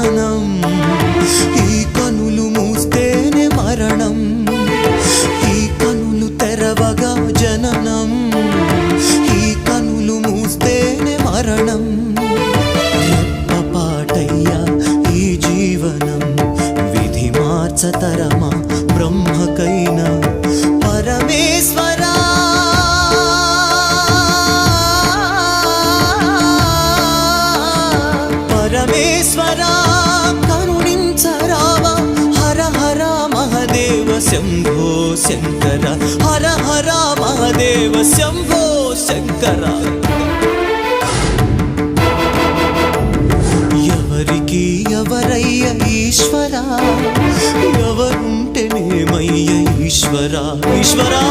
జననం ఈ కనులు మూస్తేనే మరణం ఈ కనులు తెరవగా జననం ఈ కనులు మూస్తేనే మరణం రెప్పపాటయ్యా ఈ జీవనం విధి మార్చతరమా బ్రహ్మకైనా పరమేశ్వరా పరమేశ్వరా కరుణించరావా హర హర మహదేవ శంభో శంకర హర హర మహదేవ శంభో శంకర ఎవరికి ఎవరయ్య ఈశ్వరా ఎవరుంటేనేమయ్య ఈశ్వరా ఈశ్వరా